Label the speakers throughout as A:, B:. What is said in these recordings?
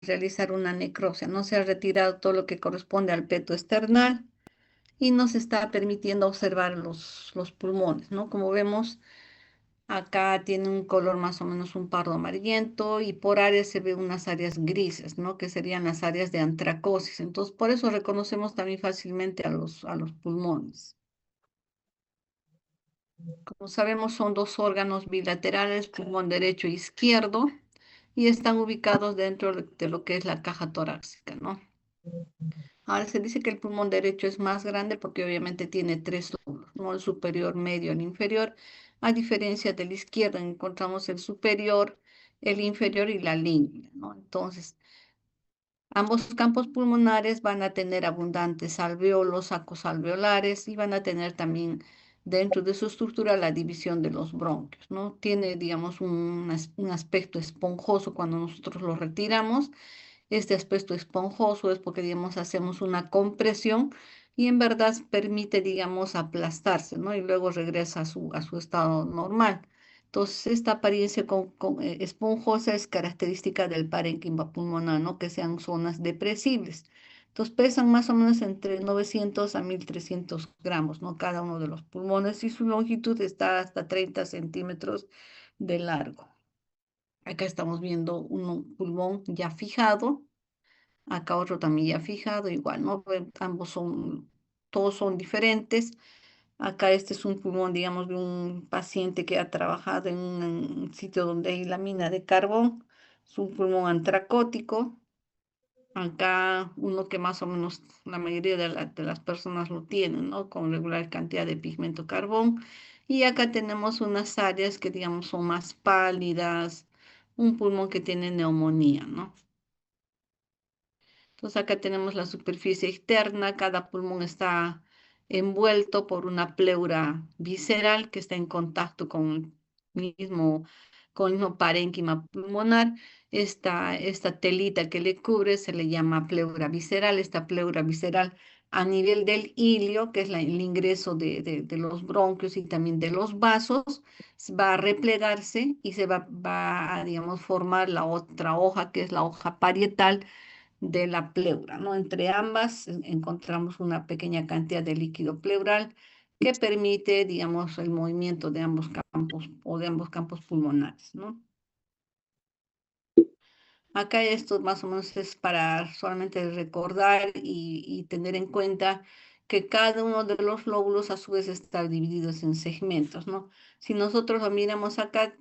A: realizar una necropsia, no se ha retirado todo lo que corresponde al peto external y nos está permitiendo observar los pulmones, ¿no? Como vemos, acá tiene un color más o menos un pardo amarillento y por áreas se ven unas áreas grises, ¿no? Que serían las áreas de antracosis. Entonces, por eso reconocemos también fácilmente a los pulmones. Como sabemos, son dos órganos bilaterales, pulmón derecho e izquierdo, y están ubicados dentro de lo que es la caja torácica, ¿no? Ahora se dice que el pulmón derecho es más grande porque obviamente tiene tres lóbulos, ¿no? El superior, medio, el inferior. A diferencia del izquierdo, encontramos el superior, el inferior y la línea, ¿no? Entonces, ambos campos pulmonares van a tener abundantes alvéolos, sacos alveolares y van a tener también dentro de su estructura la división de los bronquios, ¿no? Tiene, digamos, un aspecto esponjoso cuando nosotros lo retiramos. Este aspecto esponjoso es porque, digamos, hacemos una compresión y en verdad permite, digamos, aplastarse, ¿no? Y luego regresa a su estado normal. Entonces, esta apariencia esponjosa es característica del parénquima pulmonar, ¿no? Que sean zonas depresibles. Entonces, pesan más o menos entre 900 a 1300 gramos, ¿no? Cada uno de los pulmones y su longitud está hasta 30 centímetros de largo. Acá estamos viendo un pulmón ya fijado. Acá otro también ya fijado, igual, ¿no? Ambos son, todos son diferentes. Acá este es un pulmón, digamos, de un paciente que ha trabajado en un sitio donde hay la mina de carbón. Es un pulmón antracótico. Acá uno que más o menos la mayoría de las personas lo tienen, ¿no? Con regular cantidad de pigmento carbón. Y acá tenemos unas áreas que, digamos, son más pálidas. Un pulmón que tiene neumonía, ¿no? Entonces acá tenemos la superficie externa, cada pulmón está envuelto por una pleura visceral que está en contacto mismo, con el mismo parénquima pulmonar. Esta telita que le cubre se le llama pleura visceral. Esta pleura visceral a nivel del ilio, que es el ingreso de los bronquios y también de los vasos, va a replegarse y va a, digamos, formar la otra hoja, que es la hoja parietal de la pleura, ¿no? Entre ambas encontramos una pequeña cantidad de líquido pleural que permite, digamos, el movimiento de ambos campos o de ambos campos pulmonares, ¿no? Acá esto más o menos es para solamente recordar y tener en cuenta que cada uno de los lóbulos a su vez está divididos en segmentos, ¿no? Si nosotros lo miramos acá,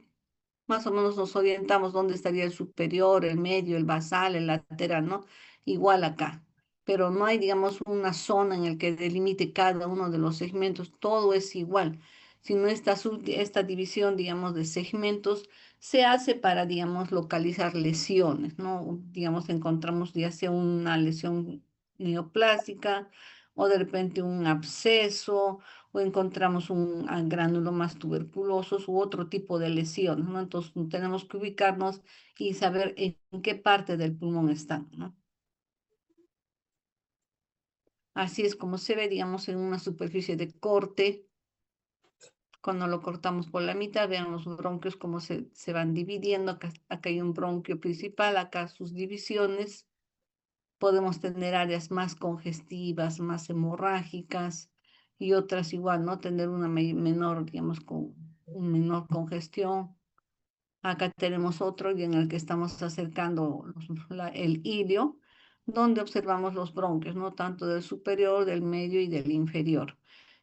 A: más o menos nos orientamos dónde estaría el superior, el medio, el basal, el lateral, ¿no? Igual acá. Pero no hay, digamos, una zona en la que delimite cada uno de los segmentos, todo es igual, sino esta división, digamos, de segmentos se hace para, digamos, localizar lesiones, ¿no? Digamos, encontramos ya sea una lesión neoplástica o de repente un absceso o encontramos un gránulo más tuberculosos u otro tipo de lesión, ¿no? Entonces tenemos que ubicarnos y saber en qué parte del pulmón están, ¿no? Así es como se ve, digamos, en una superficie de corte. Cuando lo cortamos por la mitad, vean los bronquios cómo se van dividiendo. Acá hay un bronquio principal, acá sus divisiones. Podemos tener áreas más congestivas, más hemorrágicas y otras igual, ¿no? Tener una menor, digamos, con un menor congestión. Acá tenemos otro y en el que estamos acercando el ilio, donde observamos los bronquios, ¿no? Tanto del superior, del medio y del inferior.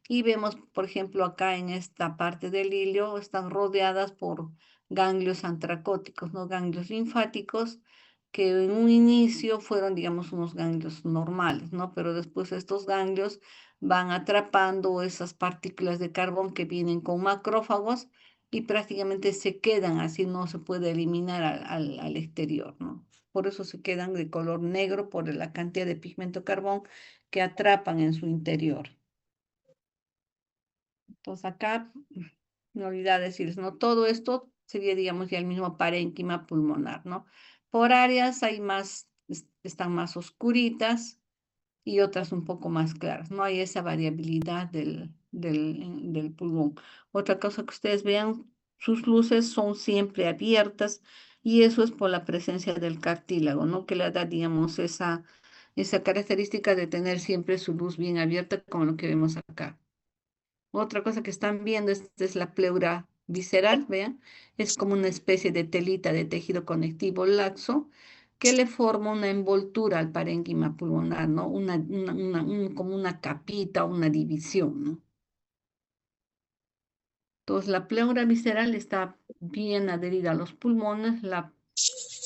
A: Y vemos, por ejemplo, acá en esta parte del ilio están rodeadas por ganglios antracóticos, ¿no? Ganglios linfáticos que en un inicio fueron, digamos, unos ganglios normales, ¿no? Pero después estos ganglios van atrapando esas partículas de carbón que vienen con macrófagos y prácticamente se quedan así, no se puede eliminar al exterior, ¿no? Por eso se quedan de color negro por la cantidad de pigmento carbón que atrapan en su interior. Entonces acá, no olvidar decirles, ¿no? Todo esto sería, digamos, ya el mismo parénquima pulmonar, ¿no? Por áreas hay más, están más oscuritas y otras un poco más claras. No hay esa variabilidad del pulmón. Otra cosa que ustedes vean, sus luces son siempre abiertas, Y eso es por la presencia del cartílago, ¿no? Que le da, digamos, esa característica de tener siempre su luz bien abierta, como lo que vemos acá. Otra cosa que están viendo, esta es la pleura visceral, vean, es como una especie de telita de tejido conectivo laxo que le forma una envoltura al parénquima pulmonar, ¿no? Como una capita, una división, ¿no? Entonces, la pleura visceral está bien adherida a los pulmones, la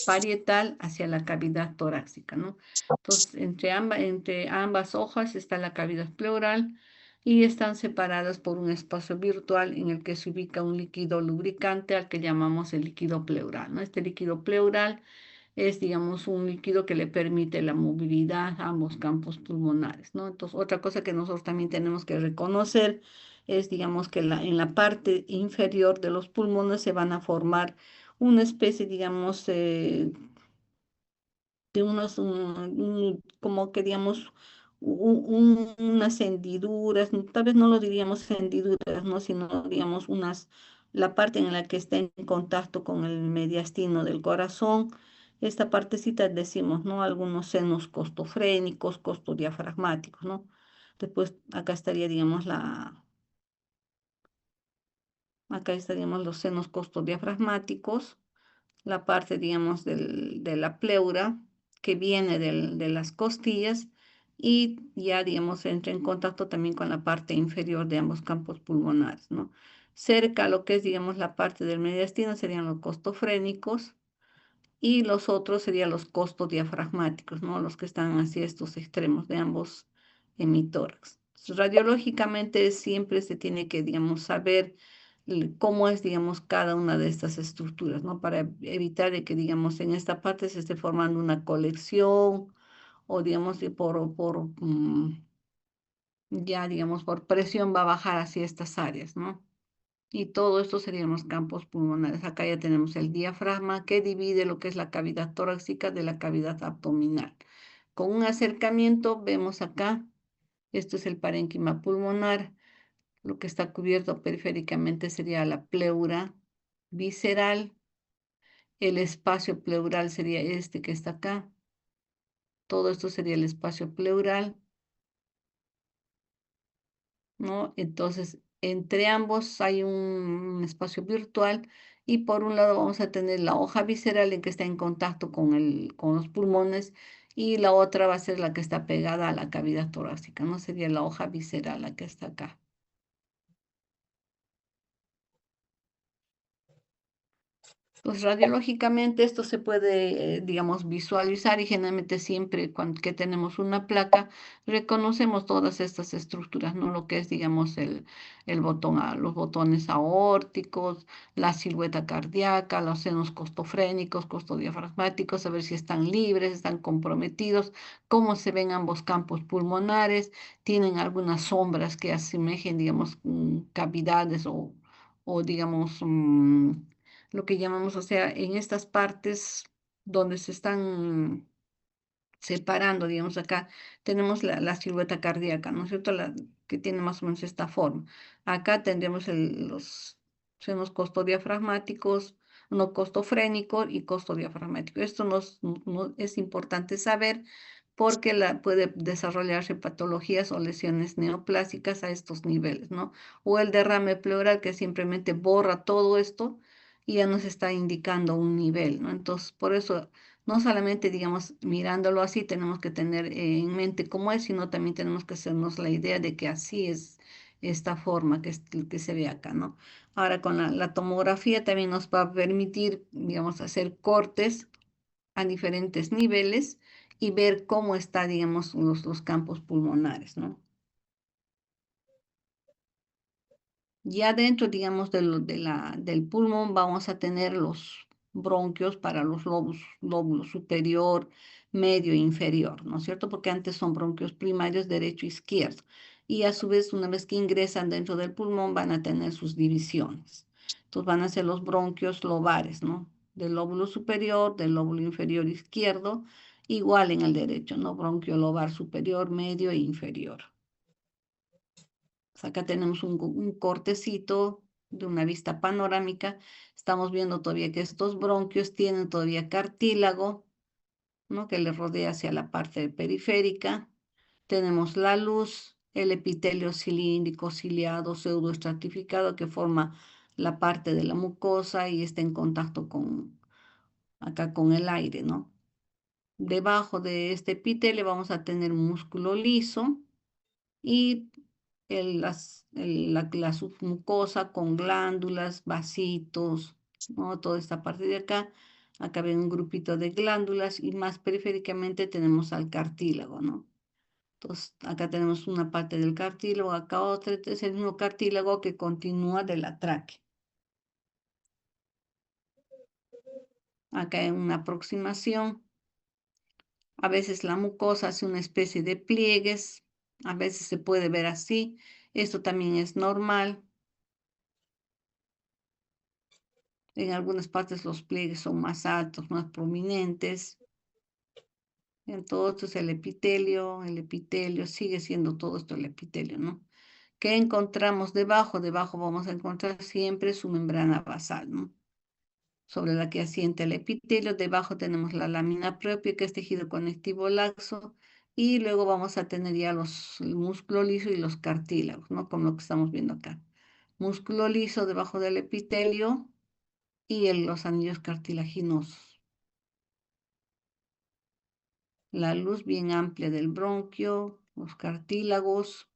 A: parietal hacia la cavidad torácica, ¿no? Entonces, entre ambas hojas está la cavidad pleural y están separadas por un espacio virtual en el que se ubica un líquido lubricante al que llamamos el líquido pleural, ¿no? Este líquido pleural es, digamos, un líquido que le permite la movilidad a ambos campos pulmonares, ¿no? Entonces, otra cosa que nosotros también tenemos que reconocer es, digamos, que en la parte inferior de los pulmones se van a formar una especie, digamos, de unos, como que digamos, unas hendiduras, tal vez no lo diríamos hendiduras, ¿no? Sino, digamos, la parte en la que está en contacto con el mediastino del corazón, esta partecita decimos, ¿no? Algunos senos costofrénicos, costodiafragmáticos, ¿no? Después acá estaría, digamos, acá estaríamos los senos costodiafragmáticos, la parte, digamos, de la pleura que viene de las costillas y ya, digamos, entra en contacto también con la parte inferior de ambos campos pulmonares, ¿no? Cerca a lo que es, digamos, la parte del mediastino serían los costofrénicos y los otros serían los costodiafragmáticos, ¿no? Los que están hacia estos extremos de ambos hemitórax. Radiológicamente siempre se tiene que, digamos, saber cómo es, digamos, cada una de estas estructuras, ¿no? Para evitar de que, digamos, en esta parte se esté formando una colección o, digamos, ya, digamos, por presión va a bajar hacia estas áreas, ¿no? Y todo esto serían los campos pulmonares. Acá ya tenemos el diafragma que divide lo que es la cavidad torácica de la cavidad abdominal. Con un acercamiento vemos acá, esto es el parénquima pulmonar, lo que está cubierto periféricamente sería la pleura visceral, el espacio pleural sería este que está acá, todo esto sería el espacio pleural, ¿no? Entonces, entre ambos hay un espacio virtual y por un lado vamos a tener la hoja visceral en que está en contacto con los pulmones y la otra va a ser la que está pegada a la cavidad torácica, ¿no? Sería la hoja visceral la que está acá. Pues radiológicamente esto se puede, digamos, visualizar y generalmente siempre cuando que tenemos una placa reconocemos todas estas estructuras, ¿no? Lo que es, digamos, el botón, los botones aórticos, la silueta cardíaca, los senos costofrénicos, costodiafragmáticos, a ver si están libres, están comprometidos, cómo se ven ambos campos pulmonares, tienen algunas sombras que asemejen, digamos, cavidades o digamos, lo que llamamos, o sea, en estas partes donde se están separando, digamos, acá tenemos la silueta cardíaca, ¿no es cierto? Que tiene más o menos esta forma. Acá tendríamos los senos costodiafragmáticos, no costofrénico y costodiafragmático. Esto es importante saber porque puede desarrollarse patologías o lesiones neoplásicas a estos niveles, ¿no? O el derrame pleural que simplemente borra todo esto y ya nos está indicando un nivel, ¿no? Entonces, por eso no solamente, digamos, mirándolo así, tenemos que tener en mente cómo es, sino también tenemos que hacernos la idea de que así es esta forma que se ve acá, ¿no? Ahora con la tomografía también nos va a permitir, digamos, hacer cortes a diferentes niveles y ver cómo está, digamos, los campos pulmonares, ¿no? Ya dentro, digamos, del pulmón vamos a tener los bronquios para los lóbulos superior, medio e inferior, ¿no es cierto? Porque antes son bronquios primarios derecho e izquierdo. Y a su vez, una vez que ingresan dentro del pulmón, van a tener sus divisiones. Entonces van a ser los bronquios lobares, ¿no? Del lóbulo superior, del lóbulo inferior izquierdo, igual en el derecho, ¿no? Bronquio lobar superior, medio e inferior. Acá tenemos un cortecito de una vista panorámica. Estamos viendo todavía que estos bronquios tienen todavía cartílago, ¿no? Que le rodea hacia la parte periférica. Tenemos la luz, el epitelio cilíndrico, ciliado, pseudoestratificado que forma la parte de la mucosa y está en contacto con acá con el aire, ¿no? Debajo de este epitelio vamos a tener un músculo liso y la submucosa con glándulas, vasitos, ¿no? Toda esta parte de acá. Acá ven un grupito de glándulas y más periféricamente tenemos al cartílago, ¿no? Entonces, acá tenemos una parte del cartílago, acá otra, este es el mismo cartílago que continúa de la tráquea. Acá en una aproximación, a veces la mucosa hace una especie de pliegues, a veces se puede ver así. Esto también es normal. En algunas partes los pliegues son más altos, más prominentes. Entonces el epitelio sigue siendo todo esto el epitelio, ¿no? ¿Qué encontramos debajo? Debajo vamos a encontrar siempre su membrana basal, ¿no? Sobre la que asienta el epitelio. Debajo tenemos la lámina propia, que es tejido conectivo laxo, y luego vamos a tener ya el músculo liso y los cartílagos, ¿no? Como lo que estamos viendo acá. Músculo liso debajo del epitelio y los anillos cartilaginosos. La luz bien amplia del bronquio, los cartílagos.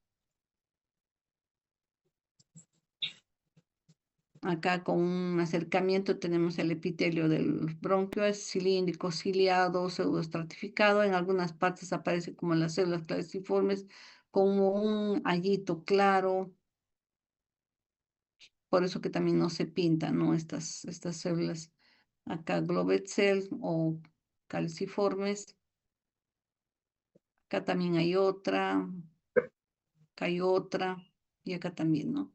A: Acá con un acercamiento tenemos el epitelio del bronquio, es cilíndrico, ciliado, pseudoestratificado. En algunas partes aparece como las células clasiformes, como un allito claro. Por eso que también no se pintan, ¿no? Estas células acá, Glovet cells o calciformes. Acá también hay otra, acá hay otra y acá también, ¿no?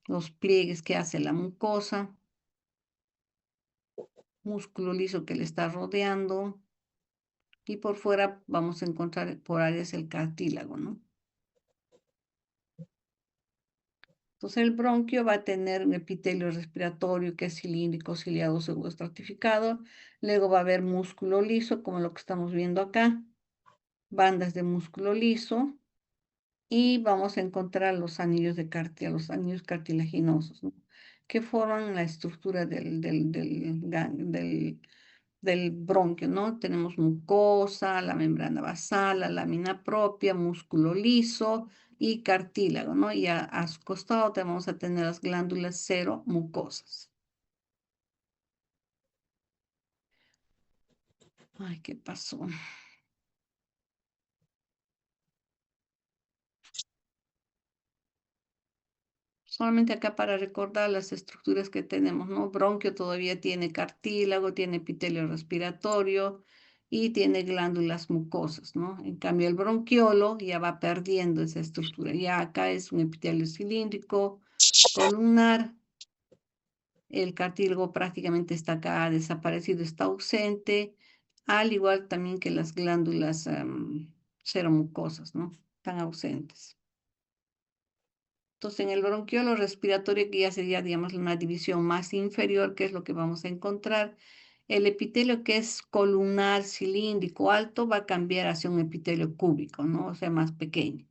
A: Los pliegues que hace la mucosa, músculo liso que le está rodeando. Y por fuera vamos a encontrar por áreas el cartílago, ¿no? Entonces el bronquio va a tener un epitelio respiratorio que es cilíndrico, ciliado, pseudoestratificado. Luego va a haber músculo liso, como lo que estamos viendo acá, bandas de músculo liso. Y vamos a encontrar los anillos los anillos cartilaginosos, ¿no? Que forman la estructura del bronquio, ¿no? Tenemos mucosa, la membrana basal, la lámina propia, músculo liso y cartílago, ¿no? Y a su costado vamos a tener las glándulas mucosas. Ay, ¿qué pasó? Solamente acá para recordar las estructuras que tenemos, ¿no? Bronquio todavía tiene cartílago, tiene epitelio respiratorio y tiene glándulas mucosas, ¿no? En cambio, el bronquiolo ya va perdiendo esa estructura. Ya acá es un epitelio cilíndrico, columnar. El cartílago prácticamente está acá desaparecido, está ausente, al igual también que las glándulas seromucosas, ¿no? Están ausentes. Entonces, en el bronquiolo respiratorio, que ya sería, digamos, una división más inferior, que es lo que vamos a encontrar, el epitelio que es columnar, cilíndrico, alto, va a cambiar hacia un epitelio cúbico, ¿no? O sea, más pequeño.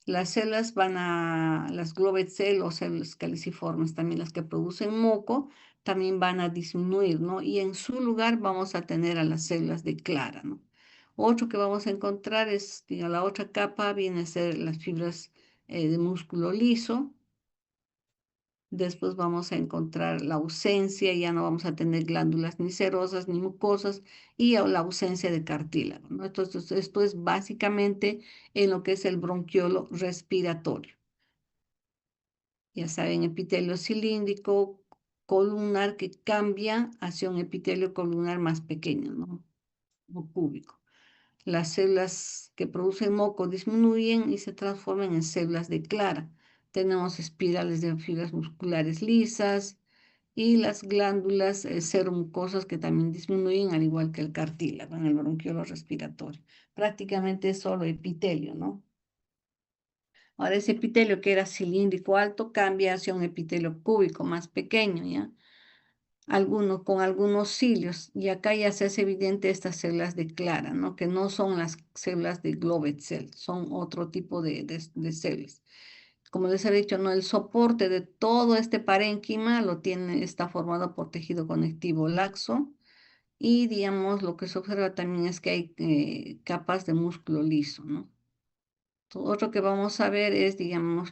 A: Las células las Glovet cell o células caliciformes, también las que producen moco, también van a disminuir, ¿no? Y en su lugar vamos a tener a las células de Clara, ¿no? Otro que vamos a encontrar es, digamos, la otra capa viene a ser las fibras de músculo liso. Después vamos a encontrar la ausencia, ya no vamos a tener glándulas ni serosas ni mucosas y la ausencia de cartílago, ¿no? Entonces, esto es básicamente en lo que es el bronquiolo respiratorio. Ya saben, epitelio cilíndrico, columnar que cambia hacia un epitelio columnar más pequeño, ¿no? O cúbico. Las células que producen moco disminuyen y se transforman en células de Clara. Tenemos espirales de fibras musculares lisas y las glándulas seromucosas que también disminuyen, al igual que el cartílago en el bronquiolo respiratorio. Prácticamente es solo epitelio, ¿no? Ahora ese epitelio que era cilíndrico alto cambia hacia un epitelio cúbico más pequeño, ¿ya? Con algunos cilios, y acá ya se hace evidente estas células de Clara, ¿no? Que no son las células de Glovet cell, son otro tipo de células. Como les he dicho, ¿no? El soporte de todo este parénquima está formado por tejido conectivo laxo, y digamos, lo que se observa también es que hay capas de músculo liso, ¿no? Otro que vamos a ver es, digamos,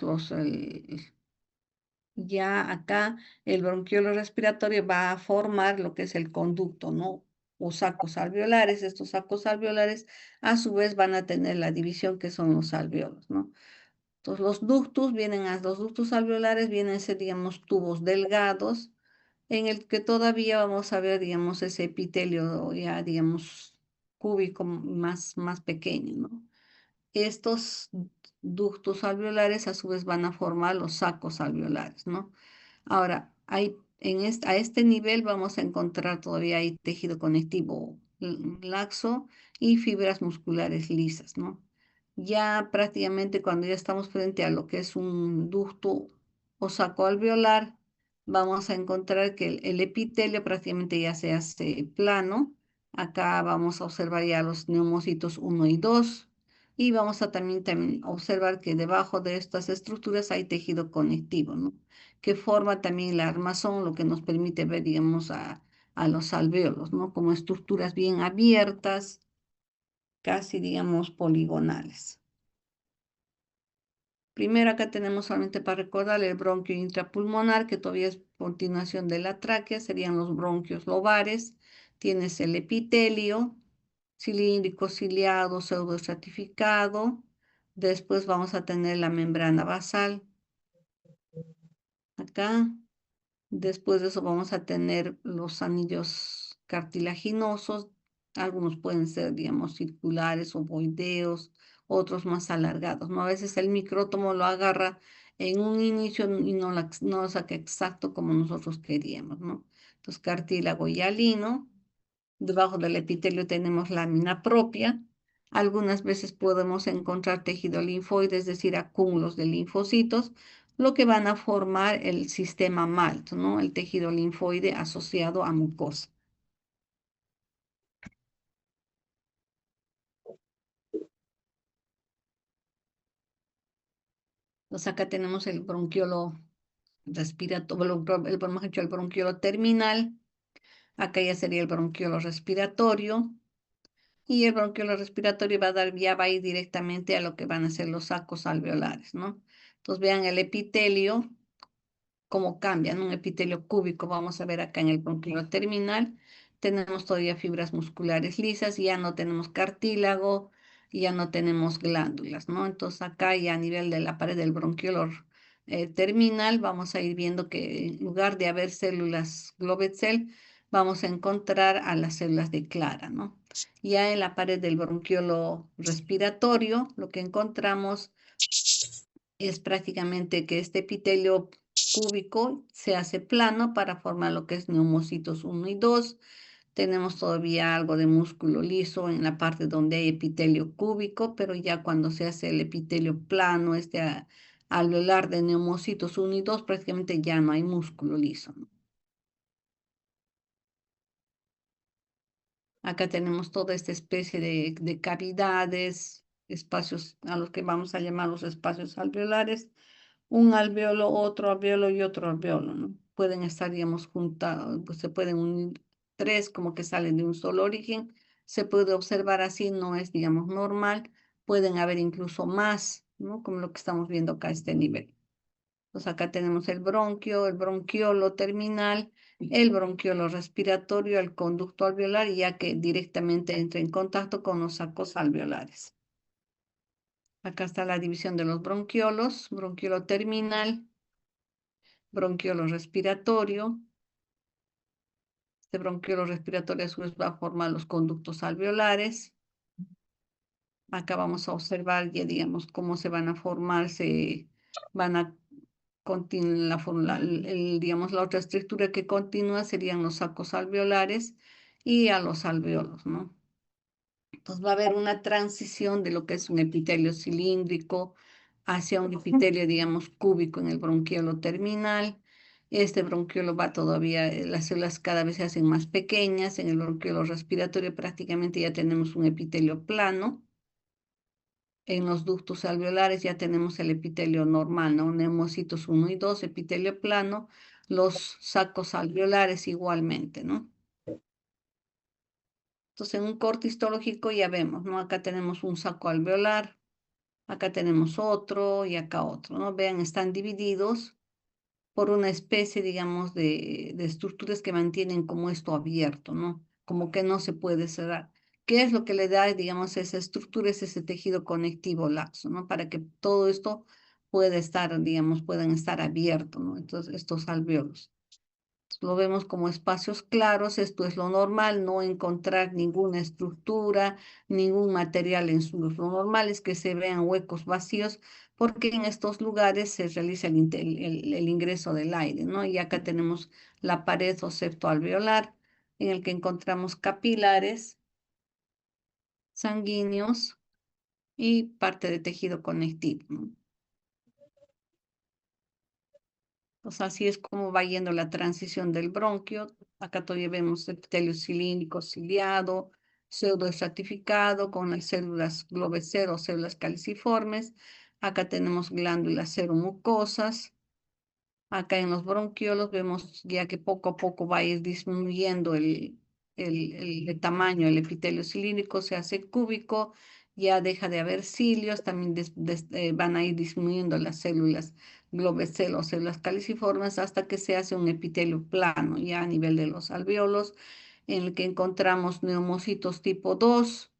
A: ya acá el bronquiolo respiratorio va a formar lo que es el conducto, ¿no? O sacos alveolares. Estos sacos alveolares a su vez van a tener la división que son los alveolos, ¿no? Entonces los ductos alveolares vienen a ser, digamos, tubos delgados en el que todavía vamos a ver, digamos, ese epitelio ya, digamos, cúbico más pequeño, ¿no? Estos ductos alveolares a su vez van a formar los sacos alveolares, ¿no? Ahora, a este nivel vamos a encontrar todavía hay tejido conectivo laxo y fibras musculares lisas, ¿no? Ya prácticamente cuando ya estamos frente a lo que es un ducto o saco alveolar, vamos a encontrar que el epitelio prácticamente ya se hace plano. Acá vamos a observar ya los neumocitos uno y 2 y vamos a también observar que debajo de estas estructuras hay tejido conectivo, ¿no? Que forma también la armazón, lo que nos permite ver, digamos, a los alvéolos, ¿no? Como estructuras bien abiertas, casi, digamos, poligonales. Primero acá tenemos solamente para recordar el bronquio intrapulmonar, que todavía es continuación de la tráquea, serían los bronquios lobares. Tienes el epitelio cilíndrico, ciliado, pseudoestratificado. Después vamos a tener la membrana basal acá. Después de eso vamos a tener los anillos cartilaginosos. Algunos pueden ser, digamos, circulares, ovoideos, otros más alargados, ¿no? A veces el micrótomo lo agarra en un inicio y no lo saca exacto como nosotros queríamos, ¿no? Entonces, cartílago hialino. Debajo del epitelio tenemos lámina propia. Algunas veces podemos encontrar tejido linfoide, es decir, acúmulos de linfocitos, lo que van a formar el sistema MALT, ¿no? El tejido linfoide asociado a mucosa. Entonces acá tenemos el bronquiolo respiratorio, mejor dicho, el bronquiolo terminal. Acá ya sería el bronquiolo respiratorio. Y el bronquiolo respiratorio ya va a ir directamente a lo que van a ser los sacos alveolares, ¿no? Entonces vean el epitelio, cómo cambian, un epitelio cúbico, vamos a ver acá en el bronquio terminal, tenemos todavía fibras musculares lisas, ya no tenemos cartílago, ya no tenemos glándulas, ¿no? Entonces acá ya a nivel de la pared del bronquiolo terminal, vamos a ir viendo que en lugar de haber células Glovet cell, vamos a encontrar a las células de Clara, ¿no? Ya en la pared del bronquiolo respiratorio, lo que encontramos es prácticamente que este epitelio cúbico se hace plano para formar lo que es neumocitos uno y 2. Tenemos todavía algo de músculo liso en la parte donde hay epitelio cúbico, pero ya cuando se hace el epitelio plano, alveolar de neumocitos uno y 2, prácticamente ya no hay músculo liso, ¿no? Acá tenemos toda esta especie de cavidades, espacios a los que vamos a llamar los espacios alveolares, un alveolo, otro alveolo y otro alveolo, ¿no? Pueden estar, digamos, juntados, pues se pueden unir tres como que salen de un solo origen. Se puede observar así, no es, digamos, normal. Pueden haber incluso más, ¿no? Como lo que estamos viendo acá a este nivel. Pues acá tenemos el bronquio, el bronquiolo terminal, el bronquiolo respiratorio, el conducto alveolar, ya que directamente entra en contacto con los sacos alveolares. Acá está la división de los bronquiolos, bronquiolo terminal, bronquiolo respiratorio. Este bronquiolo respiratorio a su vez va a formar los conductos alveolares. Acá vamos a observar ya, digamos, cómo se van a formar, van a digamos, la otra estructura que continúa serían los sacos alveolares y a los alveolos, ¿no? Entonces va a haber una transición de lo que es un epitelio cilíndrico hacia un epitelio, digamos, cúbico en el bronquiolo terminal. Este bronquiolo va todavía, las células cada vez se hacen más pequeñas. En el bronquiolo respiratorio prácticamente ya tenemos un epitelio plano. En los ductos alveolares ya tenemos el epitelio normal, ¿no? Neumocitos 1 y 2, epitelio plano. Los sacos alveolares igualmente, ¿no? Entonces, en un corte histológico ya vemos, ¿no? Acá tenemos un saco alveolar, acá tenemos otro y acá otro, ¿no? Vean, están divididos por una especie, digamos, de estructuras que mantienen como esto abierto, ¿no? Como que no se puede cerrar. ¿Qué es lo que le da, digamos, esa estructura, es ese tejido conectivo laxo, ¿no? Para que todo esto pueda estar, digamos, puedan estar abiertos, ¿no? Entonces, estos alvéolos. Lo vemos como espacios claros, esto es lo normal, no encontrar ninguna estructura, ningún material en sus. Lo normal es que se vean huecos vacíos porque en estos lugares se realiza el ingreso del aire, ¿no? Y acá tenemos la pared o septo alveolar en el que encontramos capilares sanguíneos y parte de tejido conectivo, ¿no? Pues así es como va yendo la transición del bronquio. Acá todavía vemos epitelio cilíndrico ciliado, pseudoestratificado con las células globecero o células caliciformes. Acá tenemos glándulas seromucosas. Acá en los bronquiolos vemos ya que poco a poco va a ir disminuyendo el tamaño, el epitelio cilíndrico se hace cúbico, ya deja de haber cilios, también van a ir disminuyendo las células globecelos, células caliciformes, hasta que se hace un epitelio plano, ya a nivel de los alveolos, en el que encontramos neumocitos tipo 2,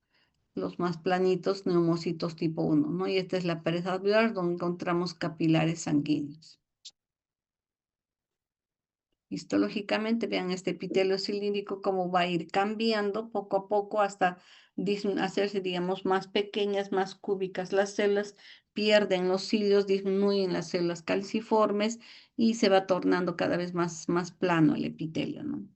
A: los más planitos, neumocitos tipo 1, ¿no? Y esta es la pared alveolar donde encontramos capilares sanguíneos. Histológicamente, vean este epitelio cilíndrico cómo va a ir cambiando poco a poco hasta hacerse, digamos, más pequeñas, más cúbicas las células, pierden los cilios, disminuyen las células calciformes y se va tornando cada vez más plano el epitelio, ¿no?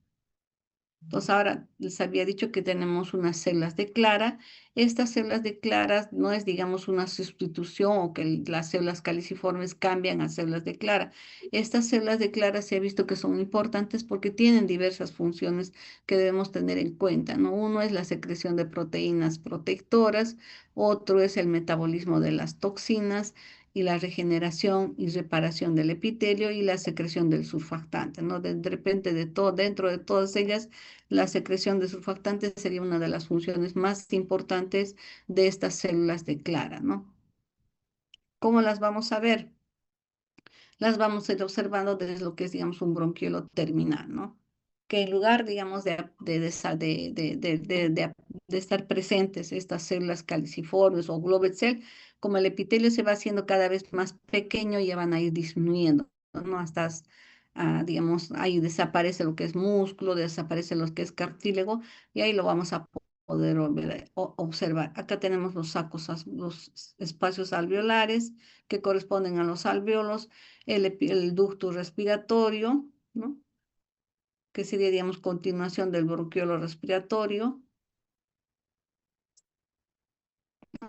A: Entonces ahora les había dicho que tenemos unas células de Clara. Estas células de Clara no es, digamos, una sustitución o que las células caliciformes cambian a células de Clara. Estas células de Clara se ha visto que son importantes porque tienen diversas funciones que debemos tener en cuenta, ¿no? Uno es la secreción de proteínas protectoras, otro es el metabolismo de las toxinas y la regeneración y reparación del epitelio y la secreción del surfactante, ¿no? De repente de todo, dentro de todas ellas la secreción de surfactantes sería una de las funciones más importantes de estas células de Clara, ¿no? ¿Cómo las vamos a ver? Las vamos a ir observando desde lo que es, digamos, un bronquiolo terminal, ¿no? Que en lugar, digamos, de estar presentes estas células caliciformes o globet cell, como el epitelio se va haciendo cada vez más pequeño, ya van a ir disminuyendo, ¿no? Hasta, digamos, ahí desaparece lo que es músculo, desaparece lo que es cartílago, y ahí lo vamos a poder observar. Acá tenemos los sacos, los espacios alveolares que corresponden a los alvéolos, el ducto respiratorio, ¿no? Que sería, digamos, continuación del bronquiolo respiratorio.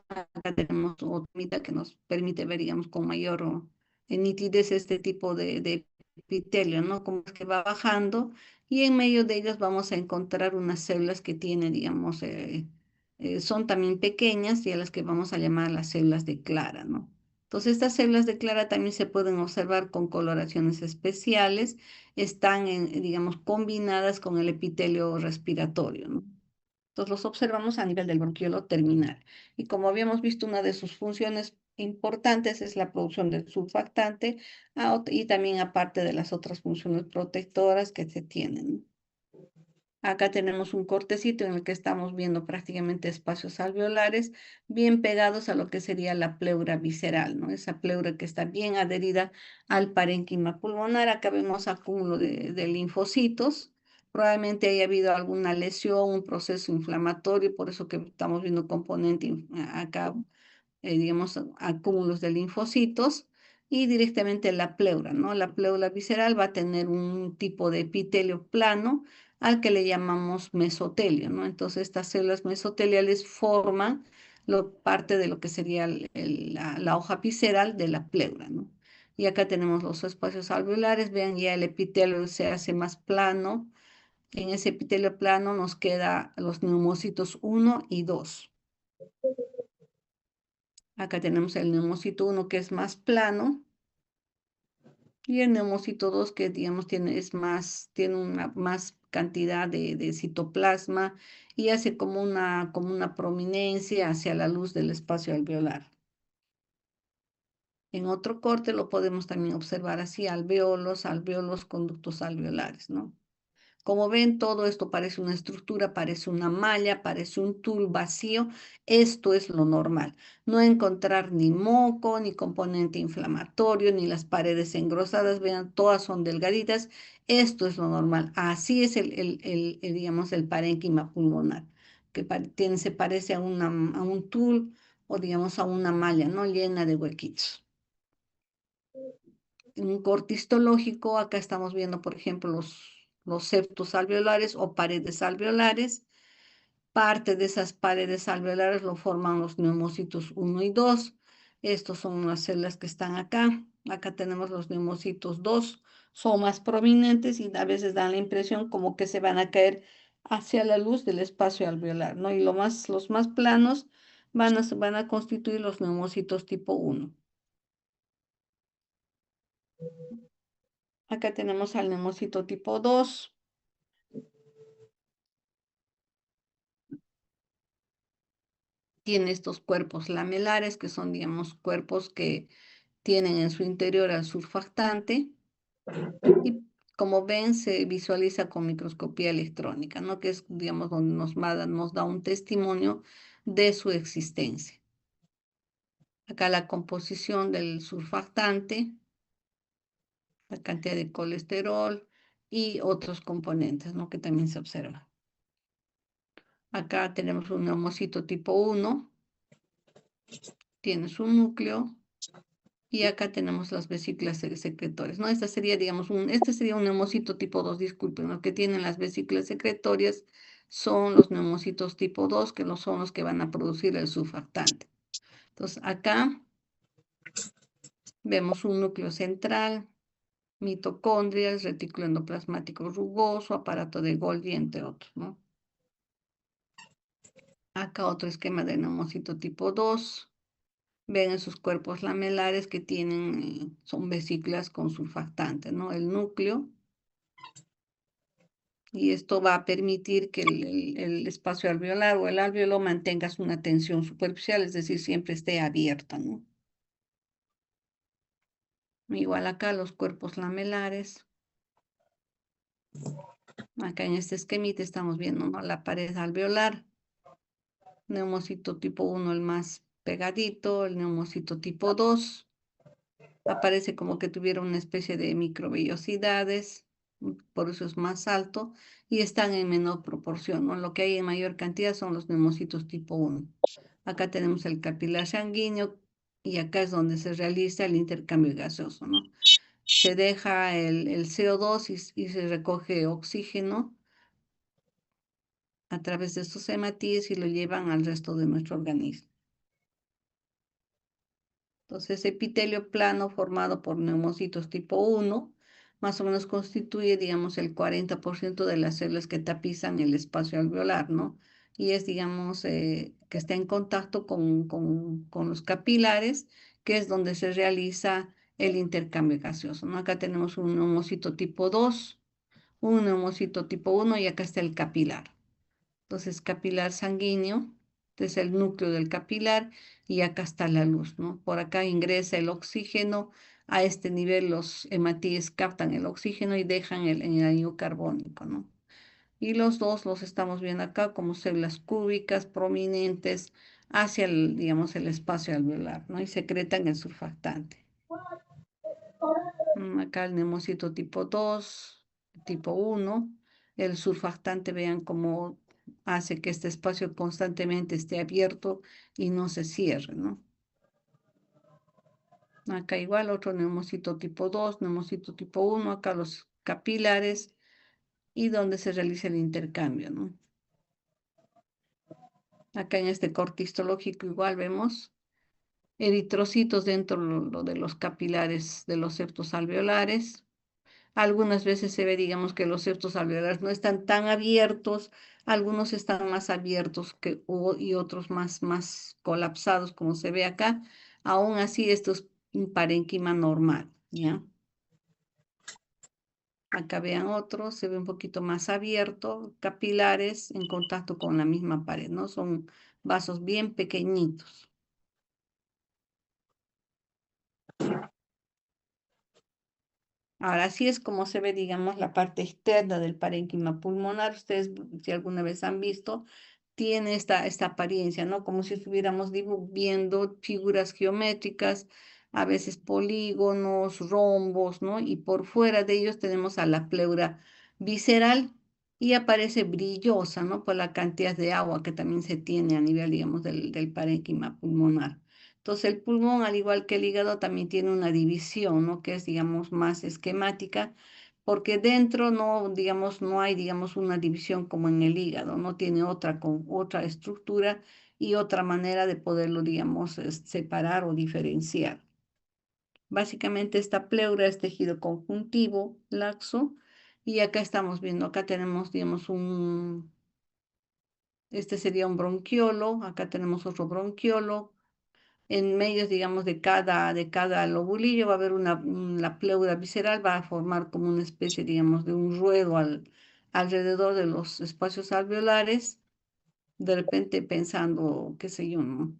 A: Acá tenemos otra mitad que nos permite ver, digamos, con mayor nitidez este tipo de epitelio, ¿no? Como es que va bajando y en medio de ellas vamos a encontrar unas células que tienen, digamos, son también pequeñas y a las que vamos a llamar las células de Clara, ¿no? Entonces, estas células de Clara también se pueden observar con coloraciones especiales, están, digamos, combinadas con el epitelio respiratorio, ¿no? Entonces los observamos a nivel del bronquiolo terminal. Y como habíamos visto, una de sus funciones importantes es la producción del surfactante y también aparte de las otras funciones protectoras que se tienen. Acá tenemos un cortecito en el que estamos viendo prácticamente espacios alveolares bien pegados a lo que sería la pleura visceral, ¿no? Esa pleura que está bien adherida al parénquima pulmonar. Acá vemos acúmulo de linfocitos. Probablemente haya habido alguna lesión, un proceso inflamatorio, por eso que estamos viendo componente acá, digamos, acúmulos de linfocitos y directamente la pleura, ¿no? La pleura visceral va a tener un tipo de epitelio plano al que le llamamos mesotelio, ¿no? Entonces estas células mesoteliales forman parte de lo que sería la hoja visceral de la pleura, ¿no? Y acá tenemos los espacios alveolares, vean, ya el epitelio se hace más plano. En ese epitelio plano nos queda los neumocitos 1 y 2. Acá tenemos el neumocito 1 que es más plano y el neumocito 2 que, digamos, tiene una más cantidad de citoplasma y hace como una prominencia hacia la luz del espacio alveolar. En otro corte lo podemos también observar así, alveolos, conductos alveolares, ¿no? Como ven, todo esto parece una estructura, parece una malla, parece un tul vacío. Esto es lo normal. No encontrar ni moco, ni componente inflamatorio, ni las paredes engrosadas. Vean, todas son delgaditas. Esto es lo normal. Así es digamos, el parénquima pulmonar, que se parece a un tul o, digamos, a una malla, ¿no? Llena de huequitos. En un corte histológico, acá estamos viendo, por ejemplo, los septos alveolares o paredes alveolares. Parte de esas paredes alveolares lo forman los neumocitos 1 y 2. Estos son las células que están acá. Acá tenemos los neumocitos 2. Son más prominentes y a veces dan la impresión como que se van a caer hacia la luz del espacio alveolar, ¿no? Y los más planos van a constituir los neumocitos tipo 1. Acá tenemos al neumocito tipo 2. Tiene estos cuerpos lamelares, que son, digamos, cuerpos que tienen en su interior al surfactante y, como ven, se visualiza con microscopía electrónica, ¿no? Que es, digamos, donde nos da un testimonio de su existencia. Acá la composición del surfactante, la cantidad de colesterol y otros componentes, ¿no? Que también se observan. Acá tenemos un neumocito tipo 1, tiene su núcleo. Y acá tenemos las vesículas secretorias, ¿no? Este sería un neumocito tipo 2, disculpen, lo que tienen las vesículas secretorias son los neumocitos tipo 2, que no son los que van a producir el surfactante. Entonces, acá vemos un núcleo central, mitocondrias, retículo endoplasmático rugoso, aparato de Golgi, entre otros, ¿no? Acá otro esquema de neumocito tipo 2. Ven esos cuerpos lamelares que son vesículas con surfactante, ¿no? El núcleo. Y esto va a permitir que el espacio alveolar o el alveolo mantenga una tensión superficial, es decir, siempre esté abierta, ¿no? Igual acá los cuerpos lamelares. Acá en este esquemita estamos viendo, ¿no? La pared alveolar. Neumocito tipo 1 el más pegadito, el neumocito tipo 2 aparece como que tuviera una especie de microvellosidades, por eso es más alto, y están en menor proporción, ¿no? Lo que hay en mayor cantidad son los neumocitos tipo 1. Acá tenemos el capilar sanguíneo y acá es donde se realiza el intercambio gaseoso, ¿no? Se deja el CO2 y se recoge oxígeno a través de estos hematíes y lo llevan al resto de nuestro organismo. Entonces, epitelio plano formado por neumocitos tipo 1, más o menos constituye, digamos, el 40% de las células que tapizan el espacio alveolar, ¿no? Y es, digamos, que está en contacto con los capilares, que es donde se realiza el intercambio gaseoso, ¿no? Acá tenemos un neumocito tipo 2, un neumocito tipo 1 y acá está el capilar. Entonces, capilar sanguíneo, este es el núcleo del capilar y acá está la luz, ¿no? Por acá ingresa el oxígeno, a este nivel los hematíes captan el oxígeno y dejan en el anillo carbónico, ¿no? Y los dos los estamos viendo acá como células cúbicas prominentes hacia digamos, el espacio alveolar, ¿no? Y secretan el surfactante. Acá el neumocito tipo 2, tipo 1, el surfactante, vean cómo hace que este espacio constantemente esté abierto y no se cierre, ¿no? Acá igual otro neumocito tipo 2, neumocito tipo 1, acá los capilares y donde se realiza el intercambio, ¿no? Acá en este corte histológico igual vemos eritrocitos dentro de los capilares de los septos alveolares. Algunas veces se ve, digamos, que los septos alveolares no están tan abiertos, algunos están más abiertos y otros más colapsados, como se ve acá. Aún así, esto es un parénquima normal, ¿ya? Acá vean otro, se ve un poquito más abierto, capilares en contacto con la misma pared, ¿no? Son vasos bien pequeñitos. Ahora sí es como se ve, digamos, la parte externa del parénquima pulmonar. Ustedes, si alguna vez han visto, tiene esta apariencia, ¿no? Como si estuviéramos viendo figuras geométricas, a veces polígonos, rombos, ¿no? Y por fuera de ellos tenemos a la pleura visceral y aparece brillosa, ¿no? Por la cantidad de agua que también se tiene a nivel, digamos, del parénquima pulmonar. Entonces el pulmón, al igual que el hígado, también tiene una división, ¿no? Que es, digamos, más esquemática, porque dentro no, digamos, no hay, digamos, una división como en el hígado, no tiene otra, con otra estructura y otra manera de poderlo, digamos, separar o diferenciar. Básicamente esta pleura es tejido conjuntivo, laxo, y acá estamos viendo, acá tenemos, digamos, este sería un bronquiolo, acá tenemos otro bronquiolo, en medio, digamos, de cada lobulillo va a haber la pleura visceral, va a formar como una especie, digamos, de un ruedo alrededor de los espacios alveolares, de repente pensando, qué sé yo, ¿no?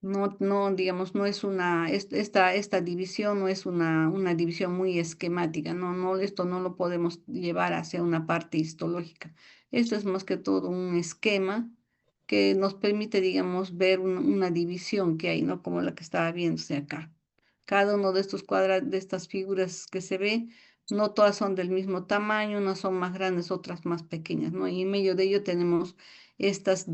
A: No, no, digamos, no es esta división no es una división muy esquemática, esto no lo podemos llevar hacia una parte histológica. Esto es más que todo un esquema que nos permite, digamos, ver una división que hay, ¿no? Como la que estaba viéndose acá. Cada uno de estos cuadros, de estas figuras que se ve, no todas son del mismo tamaño, unas son más grandes, otras más pequeñas, ¿no? Y en medio de ello tenemos estas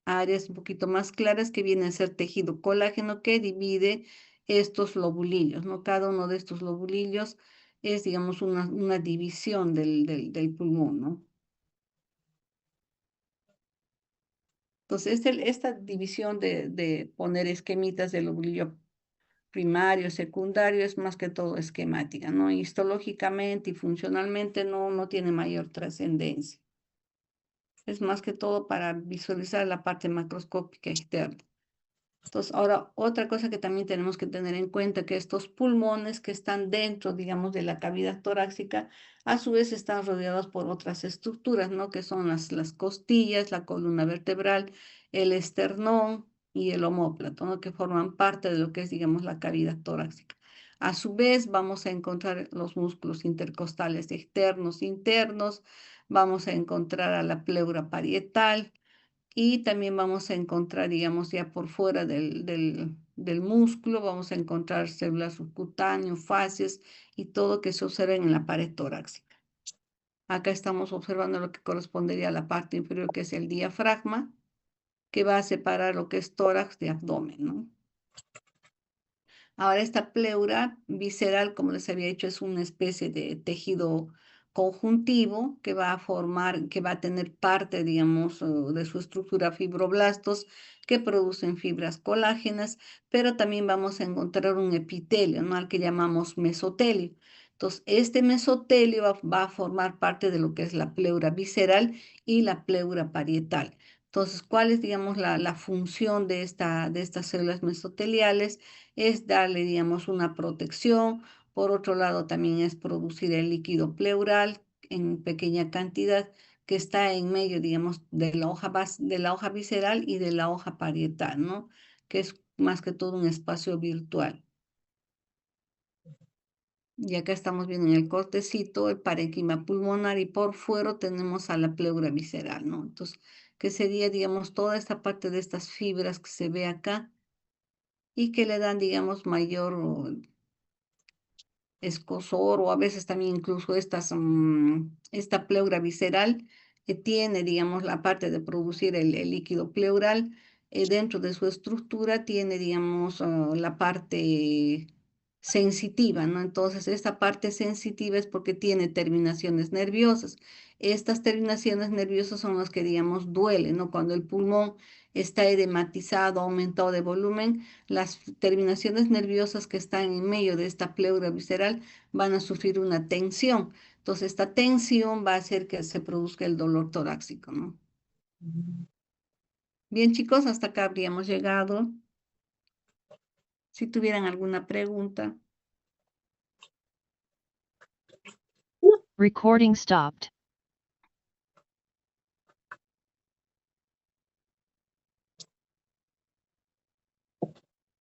A: áreas un poquito más claras que viene a ser tejido colágeno que divide estos lobulillos, ¿no? Cada uno de estos lobulillos es, digamos, una división del pulmón, ¿no? Entonces, esta división de poner esquemitas del lobulillo primario, secundario, es más que todo esquemática, ¿no? Histológicamente y funcionalmente no tiene mayor trascendencia. Es más que todo para visualizar la parte macroscópica externa. Entonces, ahora, otra cosa que también tenemos que tener en cuenta, que estos pulmones que están dentro, digamos, de la cavidad torácica, a su vez están rodeados por otras estructuras, ¿no? Que son las costillas, la columna vertebral, el esternón y el omóplato, ¿no? Que forman parte de lo que es, digamos, la cavidad torácica. A su vez, vamos a encontrar los músculos intercostales externos, internos, vamos a encontrar a la pleura parietal, y también vamos a encontrar, digamos, ya por fuera del músculo, vamos a encontrar células subcutáneas, fascias y todo que se observa en la pared torácica. Acá estamos observando lo que correspondería a la parte inferior, que es el diafragma, que va a separar lo que es tórax de abdomen, ¿no? Ahora, esta pleura visceral, como les había dicho, es una especie de tejido conjuntivo que va a formar, que va a tener parte, digamos, de su estructura fibroblastos que producen fibras colágenas, pero también vamos a encontrar un epitelio, ¿no? Al que llamamos mesotelio. Entonces, este mesotelio va a formar parte de lo que es la pleura visceral y la pleura parietal. Entonces, ¿cuál es, digamos, la función de estas células mesoteliales? Es darle, digamos, una protección. Por otro lado, también es producir el líquido pleural en pequeña cantidad que está en medio, digamos, de la hoja visceral y de la hoja parietal, ¿no? Que es más que todo un espacio virtual. Y acá estamos viendo en el cortecito el parénquima pulmonar y por fuera tenemos a la pleura visceral, ¿no? Entonces, que sería, digamos, toda esta parte de estas fibras que se ve acá y que le dan, digamos, mayor escozor o a veces también incluso esta pleura visceral tiene, digamos, la parte de producir el líquido pleural dentro de su estructura, tiene, digamos, la parte sensitiva, ¿no? Entonces, esta parte sensitiva es porque tiene terminaciones nerviosas. Estas terminaciones nerviosas son las que, digamos, duelen, ¿no? Cuando el pulmón está edematizado, aumentado de volumen, las terminaciones nerviosas que están en medio de esta pleura visceral van a sufrir una tensión. Entonces, esta tensión va a hacer que se produzca el dolor torácico, ¿no? Bien, chicos, hasta acá habríamos llegado. Si tuvieran alguna pregunta.
B: Recording stopped.